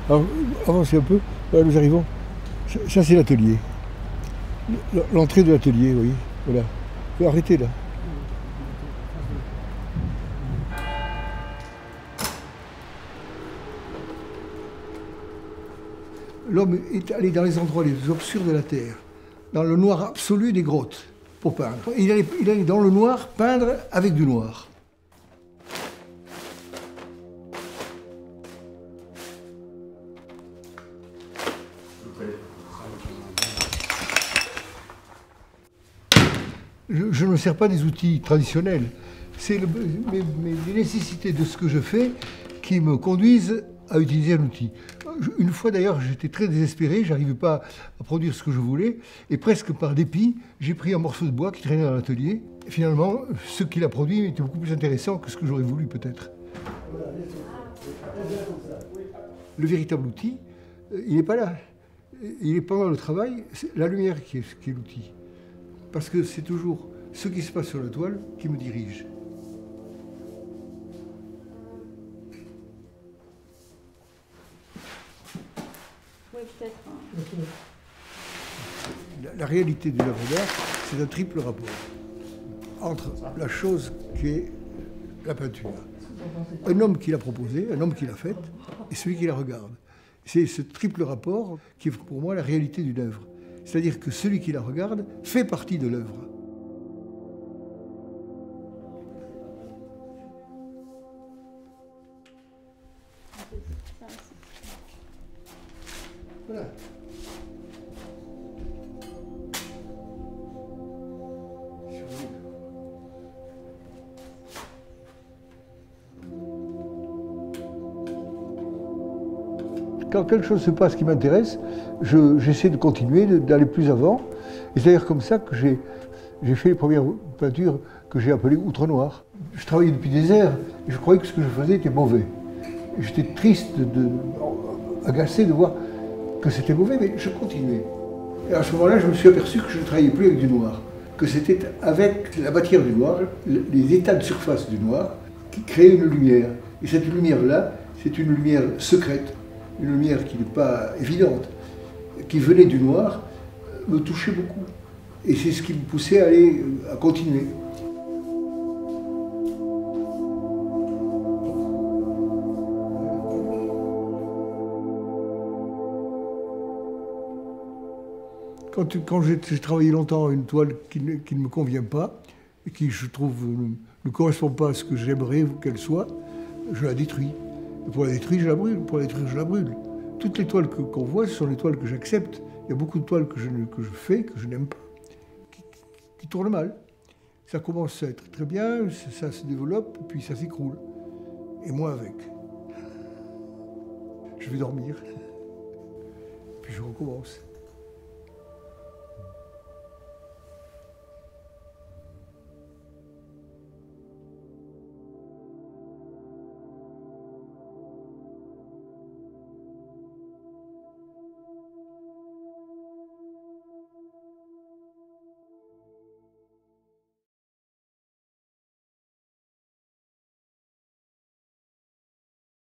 Alors, avancez un peu, voilà, nous arrivons. Ça c'est l'atelier. L'entrée de l'atelier, oui. Voilà. Vous pouvez arrêter là. L'homme est allé dans les endroits les plus obscurs de la terre, dans le noir absolu des grottes, pour peindre. Il allait dans le noir peindre avec du noir. Je ne me sers pas des outils traditionnels. C'est les nécessités de ce que je fais qui me conduisent à utiliser un outil. Une fois d'ailleurs, j'étais très désespéré, j'arrivais pas à produire ce que je voulais, et presque par dépit, j'ai pris un morceau de bois qui traînait dans l'atelier. Finalement, ce qu'il a produit était beaucoup plus intéressant que ce que j'aurais voulu peut-être. Le véritable outil, il n'est pas là. Il est pendant le travail, c'est la lumière qui est l'outil. Parce que c'est toujours ce qui se passe sur la toile qui me dirige. Oui, peut-être. La réalité de l'œuvre d'art, c'est un triple rapport entre la chose qui est la peinture, un homme qui l'a proposée, un homme qui l'a faite, et celui qui la regarde. C'est ce triple rapport qui est pour moi la réalité d'une œuvre. C'est-à-dire que celui qui la regarde fait partie de l'œuvre. Voilà. Quand quelque chose se passe qui m'intéresse, j'essaie de continuer, d'aller plus avant. Et c'est d'ailleurs comme ça que j'ai fait les premières peintures que j'ai appelées outre-noir. Je travaillais depuis des heures et je croyais que ce que je faisais était mauvais. J'étais triste, agacé de voir que c'était mauvais, mais je continuais. Et à ce moment-là, je me suis aperçu que je ne travaillais plus avec du noir, que c'était avec la matière du noir, les états de surface du noir, qui créaient une lumière. Et cette lumière-là, c'est une lumière secrète, une lumière qui n'est pas évidente, qui venait du noir, me touchait beaucoup. Et c'est ce qui me poussait à continuer. Quand j'ai travaillé longtemps une toile qui ne me convient pas, et qui, je trouve, ne correspond pas à ce que j'aimerais qu'elle soit, je la détruis. Et pour la détruire, je la brûle. Pour la détruire, je la brûle. Toutes les toiles qu'on voit, ce sont les toiles que j'accepte. Il y a beaucoup de toiles que je fais, que je n'aime pas, qui tournent mal. Ça commence à être très bien, ça se développe, puis ça s'écroule. Et moi avec. Je vais dormir. Puis je recommence.